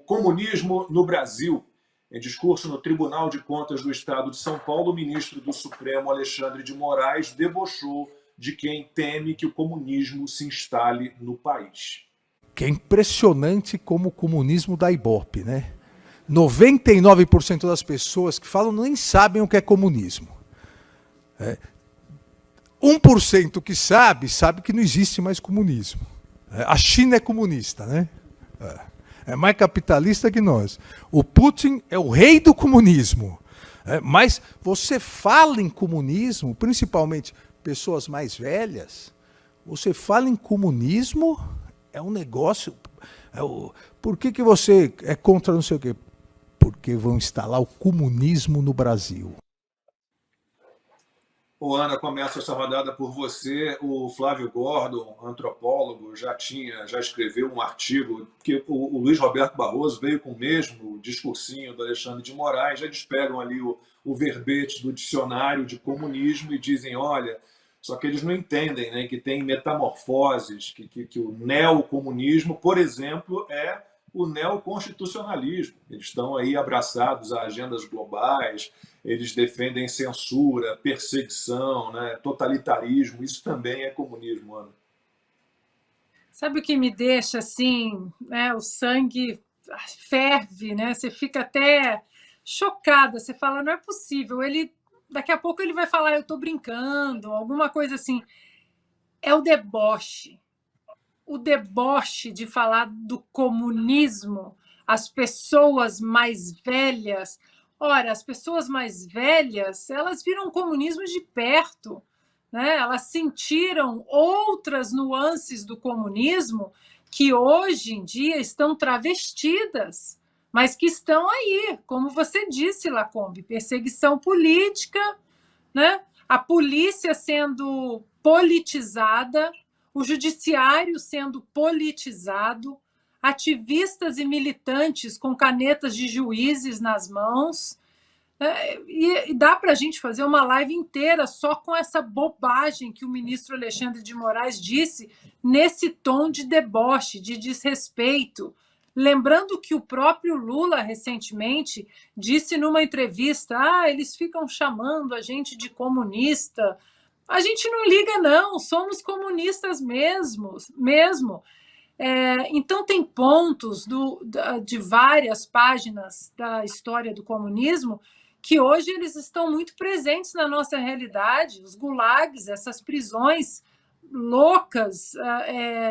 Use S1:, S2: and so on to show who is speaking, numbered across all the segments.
S1: comunismo no Brasil. Em discurso no Tribunal de Contas do Estado de São Paulo, o ministro do Supremo, Alexandre de Moraes, debochou de quem teme que o comunismo se instale no país.
S2: Que é impressionante como o comunismo dá ibope, né? 99% das pessoas que falam nem sabem o que é comunismo. 1% que sabe que não existe mais comunismo. A China é comunista, né? É mais capitalista que nós. O Putin é o rei do comunismo. Mas você fala em comunismo, principalmente pessoas mais velhas, você fala em comunismo, é um negócio... Por que você é contra não sei o quê? Porque vão instalar o comunismo no Brasil.
S1: Ana, começa essa rodada por você. O Flávio Gordon, antropólogo, já escreveu um artigo que o Luiz Roberto Barroso veio com o mesmo discursinho do Alexandre de Moraes. Eles pegam ali o verbete do dicionário de comunismo e dizem, olha, só que eles não entendem, né, que tem metamorfoses, que o neocomunismo, por exemplo, é o neoconstitucionalismo. Eles estão aí abraçados a agendas globais, eles defendem censura, perseguição, né, totalitarismo. Isso também é comunismo, Ana.
S3: Sabe o que me deixa assim, né, o sangue ferve, né? Você fica até chocada, você fala, não é possível, daqui a pouco ele vai falar, eu estou brincando, alguma coisa assim. É o deboche de falar do comunismo, as pessoas mais velhas. Ora, as pessoas mais velhas, elas viram o comunismo de perto, né? Elas sentiram outras nuances do comunismo que hoje em dia estão travestidas, mas que estão aí, como você disse, Lacombe, perseguição política, né? A polícia sendo politizada, o judiciário sendo politizado, ativistas e militantes com canetas de juízes nas mãos. E dá para a gente fazer uma live inteira só com essa bobagem que o ministro Alexandre de Moraes disse, nesse tom de deboche, de desrespeito. Lembrando que o próprio Lula, recentemente, disse numa entrevista, eles ficam chamando a gente de comunista. A gente não liga, não, somos comunistas mesmo. Então, tem pontos de várias páginas da história do comunismo que hoje eles estão muito presentes na nossa realidade. Os gulags, essas prisões loucas,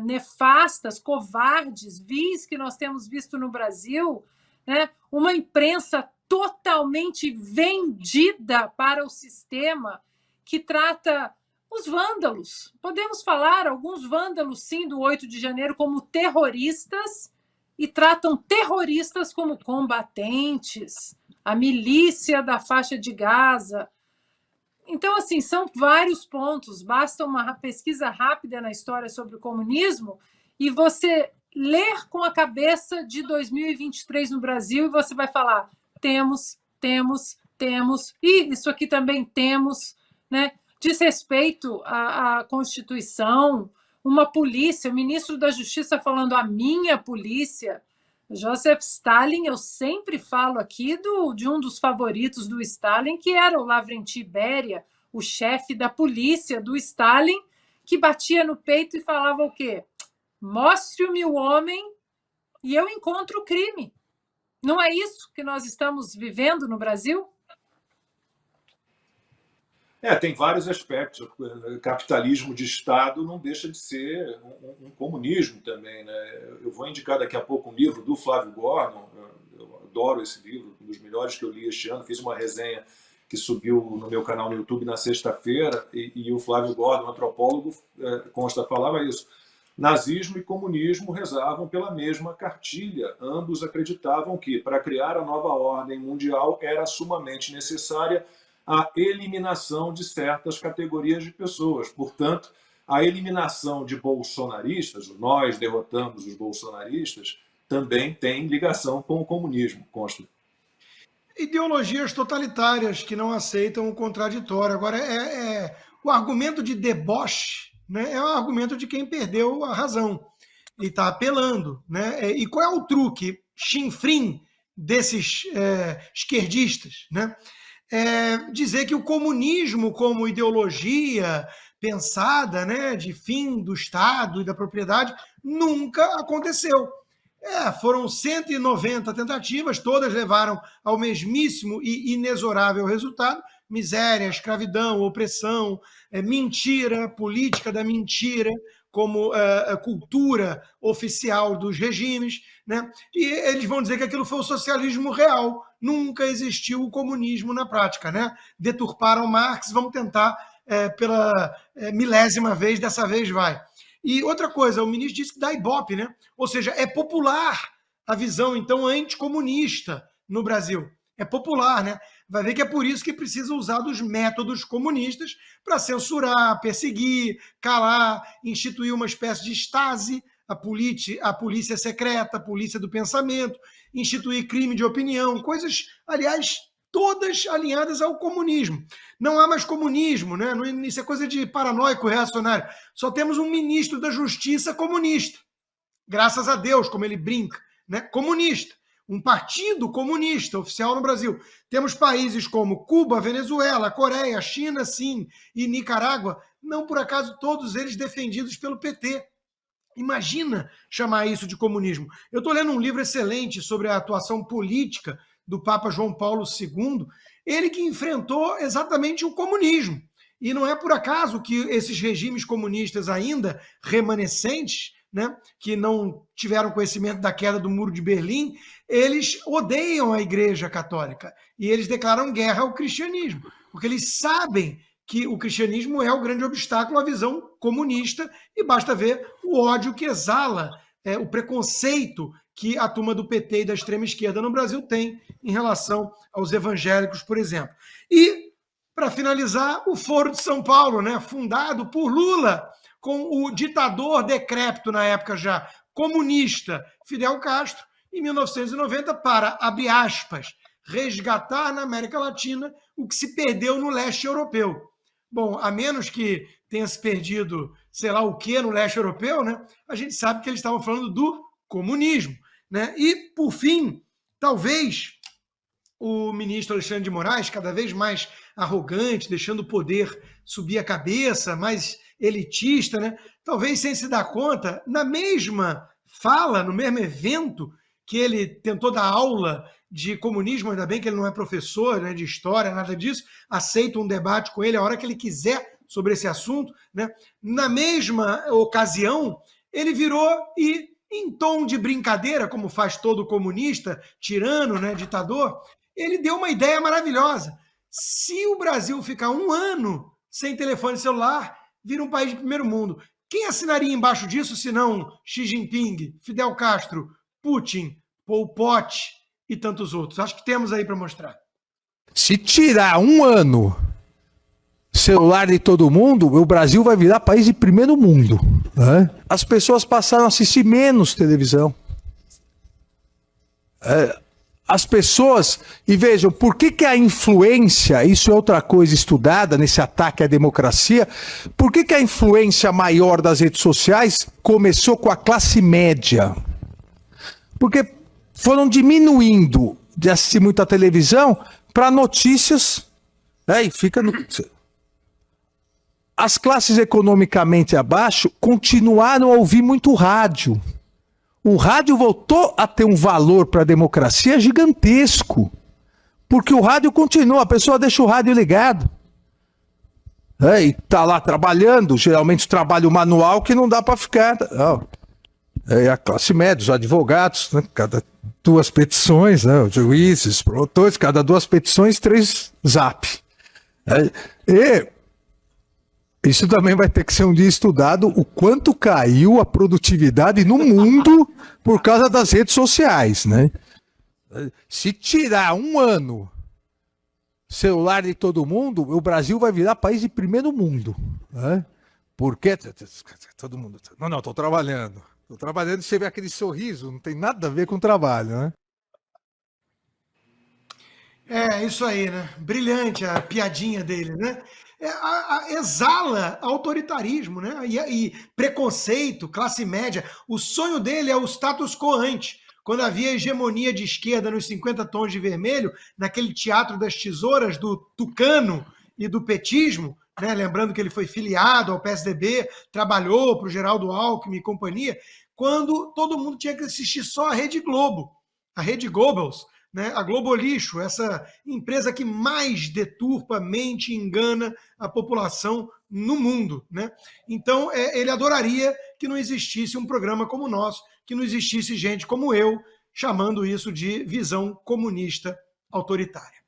S3: nefastas, covardes, vis que nós temos visto no Brasil, né? Uma imprensa totalmente vendida para o sistema, que trata os vândalos. Podemos falar, alguns vândalos, sim, do 8 de janeiro como terroristas, e tratam terroristas como combatentes, a milícia da faixa de Gaza. Então, assim, são vários pontos. Basta uma pesquisa rápida na história sobre o comunismo e você ler com a cabeça de 2023 no Brasil e você vai falar, temos, e isso aqui também temos, né? Desrespeito à Constituição, uma polícia, o ministro da Justiça falando a minha polícia. Joseph Stalin, eu sempre falo aqui de um dos favoritos do Stalin, que era o Lavrenti Beria, o chefe da polícia do Stalin, que batia no peito e falava o quê? Mostre-me o homem e eu encontro o crime. Não é isso que nós estamos vivendo no Brasil?
S1: Tem vários aspectos. O capitalismo de Estado não deixa de ser um comunismo também, né? Eu vou indicar daqui a pouco um livro do Flávio Gordon, eu adoro esse livro, um dos melhores que eu li este ano, fiz uma resenha que subiu no meu canal no YouTube na sexta-feira, e o Flávio Gordon, antropólogo, falava isso. Nazismo e comunismo rezavam pela mesma cartilha. Ambos acreditavam que, para criar a nova ordem mundial, era sumamente necessária a eliminação de certas categorias de pessoas. Portanto, a eliminação de bolsonaristas, nós derrotamos os bolsonaristas, também tem ligação com o comunismo, consta.
S4: Ideologias totalitárias que não aceitam o contraditório. Agora, o argumento de deboche, né, é o argumento de quem perdeu a razão e está apelando, né? E qual é o truque? chinfrim desses esquerdistas, né? Dizer que o comunismo como ideologia pensada, né, de fim do Estado e da propriedade nunca aconteceu. Foram 190 tentativas, todas levaram ao mesmíssimo e inexorável resultado: miséria, escravidão, opressão, mentira, política da mentira como cultura oficial dos regimes, né? E eles vão dizer que aquilo foi o socialismo real. Nunca existiu o comunismo na prática, né? Deturparam Marx, vamos tentar pela milésima vez, dessa vez vai. E outra coisa, o ministro disse que dá ibope, né? Ou seja, é popular a visão, então, anticomunista no Brasil. É popular, né? Vai ver que é por isso que precisa usar dos métodos comunistas para censurar, perseguir, calar, instituir uma espécie de Stasi, a polícia secreta, a polícia do pensamento, instituir crime de opinião, coisas, aliás, todas alinhadas ao comunismo. Não há mais comunismo, né? Isso é coisa de paranoico reacionário. Só temos um ministro da Justiça comunista. Graças a Deus, como ele brinca, né? Comunista. Um partido comunista oficial no Brasil. Temos países como Cuba, Venezuela, Coreia, China, sim, e Nicarágua, não por acaso todos eles defendidos pelo PT. Imagina chamar isso de comunismo. Eu estou lendo um livro excelente sobre a atuação política do Papa João Paulo II, ele que enfrentou exatamente o comunismo. E não é por acaso que esses regimes comunistas ainda remanescentes, né, que não tiveram conhecimento da queda do Muro de Berlim, eles odeiam a Igreja Católica e eles declaram guerra ao cristianismo, porque eles sabem que o cristianismo é o grande obstáculo à visão comunista e basta ver o ódio que exala, o preconceito que a turma do PT e da extrema esquerda no Brasil tem em relação aos evangélicos, por exemplo. E, para finalizar, o Foro de São Paulo, né, fundado por Lula, com o ditador decrépito, na época já comunista, Fidel Castro, em 1990, para, abre aspas, resgatar na América Latina o que se perdeu no leste europeu. Bom, a menos que tenha se perdido sei lá o que no leste europeu, né, a gente sabe que eles estavam falando do comunismo, né? E, por fim, talvez o ministro Alexandre de Moraes, cada vez mais arrogante, deixando o poder subir a cabeça, mais elitista, né? Talvez sem se dar conta, na mesma fala, no mesmo evento que ele tentou dar aula de comunismo, ainda bem que ele não é professor, né, de história, nada disso, aceita um debate com ele a hora que ele quiser sobre esse assunto, né? Na mesma ocasião, ele virou e, em tom de brincadeira, como faz todo comunista, tirano, né, ditador, ele deu uma ideia maravilhosa. Se o Brasil ficar um ano sem telefone celular, vira um país de primeiro mundo. Quem assinaria embaixo disso, se não Xi Jinping, Fidel Castro, Putin, Pol Pot e tantos outros? Acho que temos aí para mostrar.
S2: Se tirar um ano celular de todo mundo, o Brasil vai virar país de primeiro mundo, né? As pessoas passaram a assistir menos televisão. As pessoas, e vejam, por que a influência, isso é outra coisa estudada nesse ataque à democracia, por que a influência maior das redes sociais começou com a classe média? Porque foram diminuindo de assistir muita televisão para notícias, e fica no... As classes economicamente abaixo continuaram a ouvir muito rádio. O rádio voltou a ter um valor para a democracia gigantesco. Porque o rádio continua, a pessoa deixa o rádio ligado. E está lá trabalhando, geralmente trabalho manual que não dá para ficar. É a classe média, os advogados, né? Cada 2 petições, né? Os juízes, promotores, cada 2 petições, 3 zap. Isso também vai ter que ser um dia estudado, o quanto caiu a produtividade no mundo por causa das redes sociais, né? Se tirar um ano celular de todo mundo, o Brasil vai virar país de primeiro mundo, né? Porque todo mundo... Não, estou trabalhando. Estou trabalhando e você vê aquele sorriso, não tem nada a ver com o trabalho, né?
S4: Isso aí, né? Brilhante a piadinha dele, né? Exala autoritarismo, né? E preconceito, classe média. O sonho dele é o status quo ante. quando havia hegemonia de esquerda nos 50 tons de vermelho, naquele teatro das tesouras do tucano e do petismo, né? Lembrando que ele foi filiado ao PSDB, trabalhou para o Geraldo Alckmin e companhia, quando todo mundo tinha que assistir só a Rede Globo, a Rede Goebbels, né? A Globo Lixo, essa empresa que mais deturpa, mente e engana a população no mundo, né? Então, ele adoraria que não existisse um programa como o nosso, que não existisse gente como eu, chamando isso de visão comunista autoritária.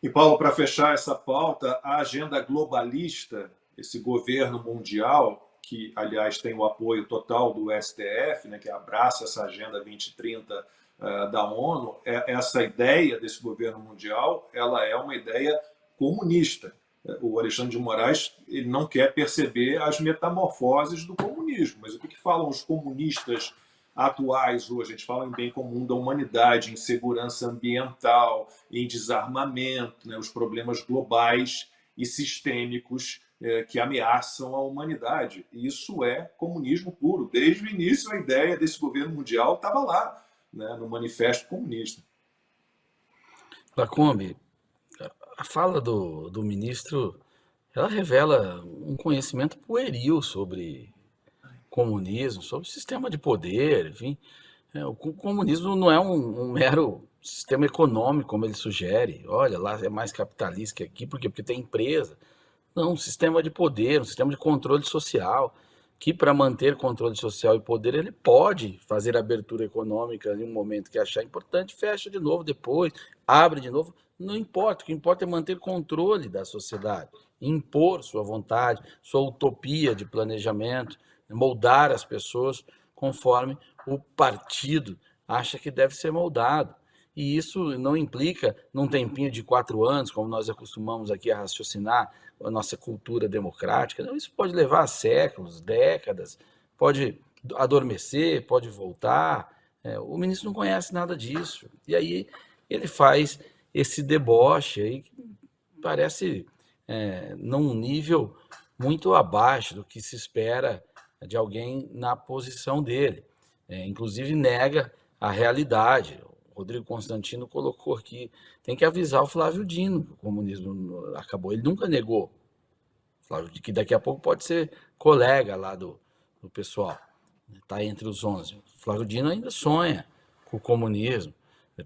S1: E, Paulo, para fechar essa pauta, a agenda globalista, esse governo mundial, que, aliás, tem o apoio total do STF, né, que abraça essa Agenda 2030 da ONU, essa ideia desse governo mundial, ela é uma ideia comunista. O Alexandre de Moraes, ele não quer perceber as metamorfoses do comunismo, mas o que falam os comunistas atuais hoje? A gente fala em bem comum da humanidade, em segurança ambiental, em desarmamento, né, os problemas globais e sistêmicos que ameaçam a humanidade. Isso é comunismo puro. Desde o início, a ideia desse governo mundial estava lá, né, no Manifesto Comunista.
S5: Lacombe, a fala do ministro, ela revela um conhecimento pueril sobre comunismo, sobre o sistema de poder, enfim. O comunismo não é um mero sistema econômico, como ele sugere. Olha, lá é mais capitalista que aqui, por quê? Porque tem empresa. Não, um sistema de poder, um sistema de controle social, que para manter controle social e poder, ele pode fazer abertura econômica em um momento que achar importante, fecha de novo depois, abre de novo, não importa, o que importa é manter controle da sociedade, impor sua vontade, sua utopia de planejamento, moldar as pessoas conforme o partido acha que deve ser moldado. E isso não implica num tempinho de 4 anos, como nós acostumamos aqui a raciocinar a nossa cultura democrática. Não, isso pode levar séculos, décadas, pode adormecer, pode voltar. O ministro não conhece nada disso. E aí ele faz esse deboche aí que parece num nível muito abaixo do que se espera de alguém na posição dele. Inclusive nega a realidade. O Rodrigo Constantino colocou aqui, tem que avisar o Flávio Dino que o comunismo acabou. Ele nunca negou. Flávio, que daqui a pouco pode ser colega lá do pessoal. Está entre os 11. O Flávio Dino ainda sonha com o comunismo.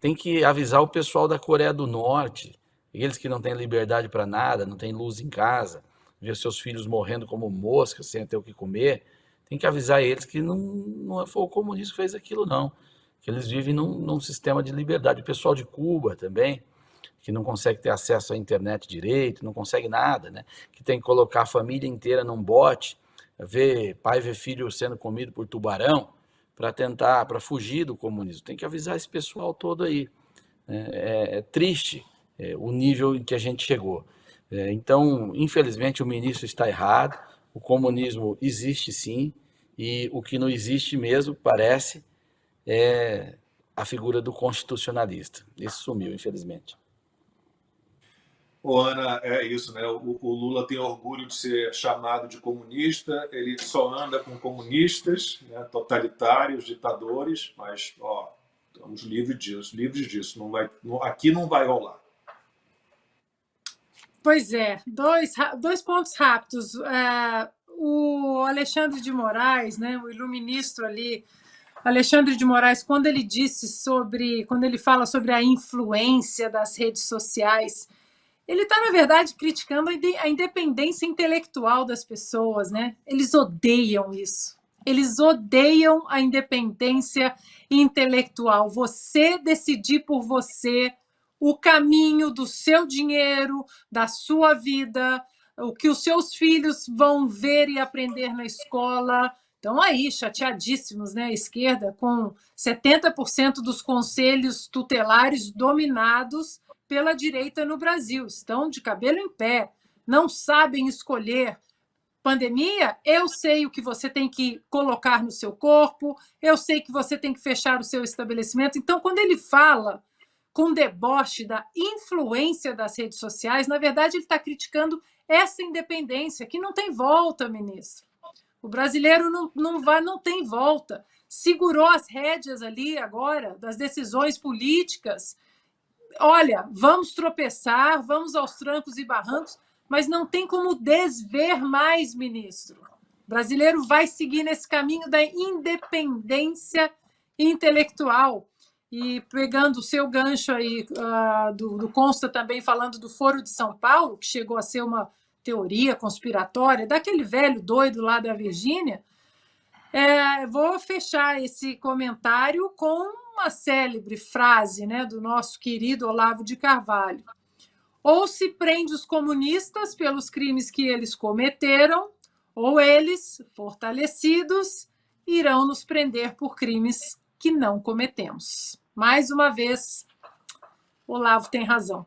S5: Tem que avisar o pessoal da Coreia do Norte, eles que não têm liberdade para nada, não têm luz em casa, ver seus filhos morrendo como moscas sem ter o que comer. Tem que avisar eles que não foi o comunismo que fez aquilo, não. Que eles vivem num sistema de liberdade. O pessoal de Cuba também, que não consegue ter acesso à internet direito, não consegue nada, né? Que tem que colocar a família inteira num bote, pai ver filho sendo comido por tubarão, para fugir do comunismo. Tem que avisar esse pessoal todo aí. É triste o nível em que a gente chegou. Então, infelizmente, o ministro está errado, o comunismo existe sim, e o que não existe mesmo, parece, é a figura do constitucionalista. Esse sumiu, infelizmente.
S1: Ana, é isso, né? O Lula tem orgulho de ser chamado de comunista, ele só anda com comunistas, né? Totalitários, ditadores, mas estamos livres disso. Aqui não vai rolar.
S3: Pois é, dois pontos rápidos. O Alexandre de Moraes, né, o iluministro ali, Alexandre de Moraes, quando ele fala sobre a influência das redes sociais, ele está, na verdade, criticando a independência intelectual das pessoas, né? Eles odeiam isso. Eles odeiam a independência intelectual. Você decidir por você o caminho do seu dinheiro, da sua vida, o que os seus filhos vão ver e aprender na escola. Estão aí chateadíssimos, né? A esquerda, com 70% dos conselhos tutelares dominados pela direita no Brasil. Estão de cabelo em pé, não sabem escolher. Pandemia, eu sei o que você tem que colocar no seu corpo, eu sei que você tem que fechar o seu estabelecimento. Então, quando ele fala com deboche da influência das redes sociais, na verdade, ele está criticando essa independência, que não tem volta, ministro. O brasileiro não tem volta. segurou as rédeas ali agora das decisões políticas. Olha, vamos tropeçar, vamos aos trancos e barrancos, mas não tem como desver mais, ministro. O brasileiro vai seguir nesse caminho da independência intelectual. E pegando o seu gancho aí do Consta também, falando do Foro de São Paulo, que chegou a ser uma teoria conspiratória, daquele velho doido lá da Virgínia, vou fechar esse comentário com uma célebre frase, né, do nosso querido Olavo de Carvalho. Ou se prende os comunistas pelos crimes que eles cometeram, ou eles, fortalecidos, irão nos prender por crimes que não cometemos. Mais uma vez, Olavo tem razão.